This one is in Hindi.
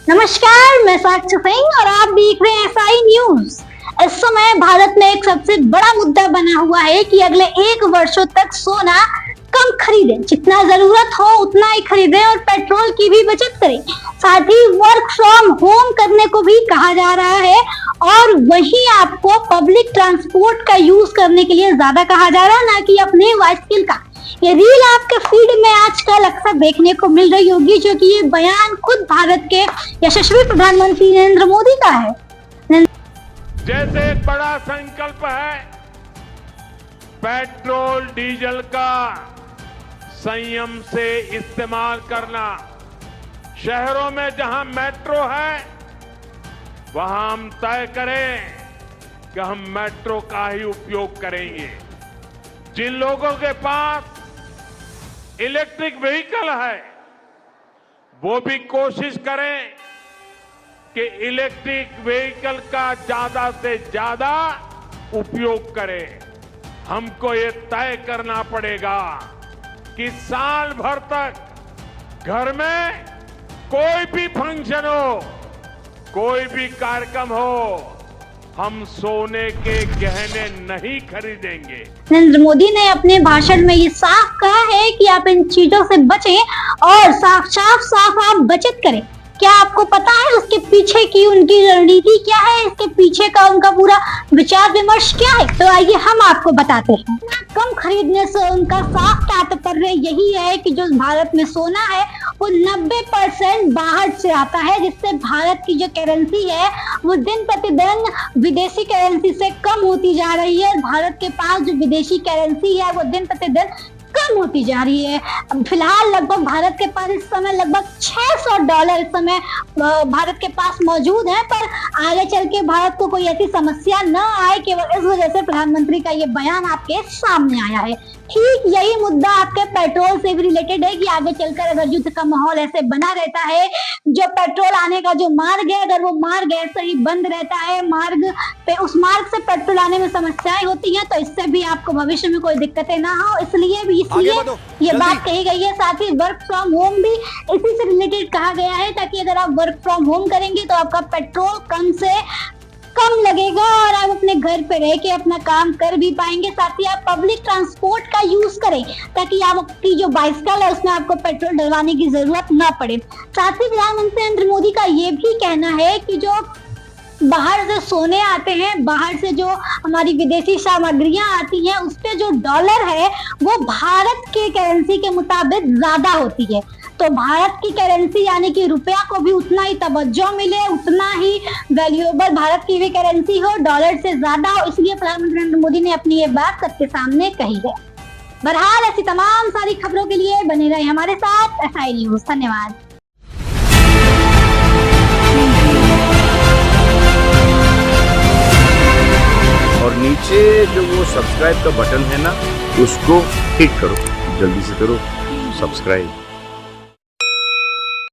नमस्कार, मैं साक्षी सिंह और आप देख रहे हैं एसआई न्यूज। इस समय भारत में एक सबसे बड़ा मुद्दा बना हुआ है कि अगले 1 वर्षों तक सोना कम खरीदें, जितना जरूरत हो उतना ही खरीदें और पेट्रोल की भी बचत करें। साथ ही वर्क फ्रॉम होम करने को भी कहा जा रहा है और वहीं आपको पब्लिक ट्रांसपोर्ट का यूज करने के लिए ज्यादा कहा जा रहा है, ना कि अपने बाइसिकल का। ये रील आपके फीड में आजकल अक्सर देखने को मिल रही होगी, जो कि ये बयान खुद भारत के यशस्वी प्रधानमंत्री नरेंद्र मोदी का है। जैसे एक बड़ा संकल्प है पेट्रोल डीजल का संयम से इस्तेमाल करना। शहरों में जहां मेट्रो है वहां हम तय करें कि हम मेट्रो का ही उपयोग करेंगे। जिन लोगों के पास इलेक्ट्रिक व्हीकल है वो भी कोशिश करें कि इलेक्ट्रिक व्हीकल का ज्यादा से ज्यादा उपयोग करें। हमको ये तय करना पड़ेगा कि साल भर तक घर में कोई भी फंक्शन हो, कोई भी कार्यक्रम हो, हम सोने के गहने नहीं खरीदेंगे। नरेंद्र मोदी ने अपने भाषण में ये साफ कहा है कि आप इन चीजों से बचें और साफ आप बचत करें। क्या आपको पता है उसके पीछे की उनकी रणनीति क्या है, इसके पीछे का उनका पूरा विचार विमर्श क्या है? तो आइए हम आपको बताते हैं। कम खरीदने से उनका साफ तात्पर्य यही है कि जो भारत में सोना है वो 90% बाहर से आता है, जिससे भारत की जो करेंसी है वो दिन प्रतिदिन विदेशी करेंसी से कम होती जा रही है। भारत के पास जो विदेशी करेंसी है वो दिन प्रतिदिन कम होती जा रही है। फिलहाल लगभग भारत के पास इस समय लगभग $600 इस समय भारत के पास मौजूद है, पर आगे चल के भारत को कोई ऐसी समस्या न आए, केवल इस वजह से प्रधानमंत्री का ये बयान आपके सामने आया है। ठीक यही मुद्दा आपके पेट्रोल से भी रिलेटेड है कि आगे चलकर अगर युद्ध का माहौल ऐसे बना रहता है, जो पेट्रोल आने का जो मार्ग है अगर वो मार्ग ऐसे ही बंद रहता है, मार्ग पे उस मार्ग से पेट्रोल आने में समस्याएं होती हैं, तो इससे भी आपको भविष्य में कोई दिक्कतें ना हो, इसलिए ये बात कही गई है। साथ ही वर्क फ्रॉम होम भी इसी से रिलेटेड कहा गया है, ताकि अगर आप वर्क फ्रॉम होम करेंगे तो आपका पेट्रोल कम से कम लगेगा और आप अपने घर पे रह के अपना काम कर भी पाएंगे। साथ ही आप पब्लिक ट्रांसपोर्ट का यूज करें ताकि आप अपनी जो बाइसिकल है उसमें आपको पेट्रोल डलवाने की जरूरत ना पड़े। साथ ही प्रधानमंत्री नरेंद्र मोदी का ये भी कहना है कि जो बाहर से सोने आते हैं, बाहर से जो हमारी विदेशी सामग्रियां आती हैं, उस पे जो डॉलर है वो भारत के करेंसी के मुताबिक ज्यादा होती है। तो भारत की करेंसी यानी कि रुपया को भी उतना ही तवज्जो मिले, उतना ही वैल्यूएबल भारत की भी करेंसी हो, डॉलर से ज्यादा हो, इसलिए प्रधानमंत्री नरेंद्र मोदी ने अपनी ये बात सबके सामने कही है। बहरहाल ऐसी तमाम सारी खबरों के लिए बने रहे हमारे साथ एसआई न्यूज। धन्यवाद। और नीचे जो वो सब्सक्राइब का बटन है ना, उसको क्लिक करो, जल्दी से करो सब्सक्राइब।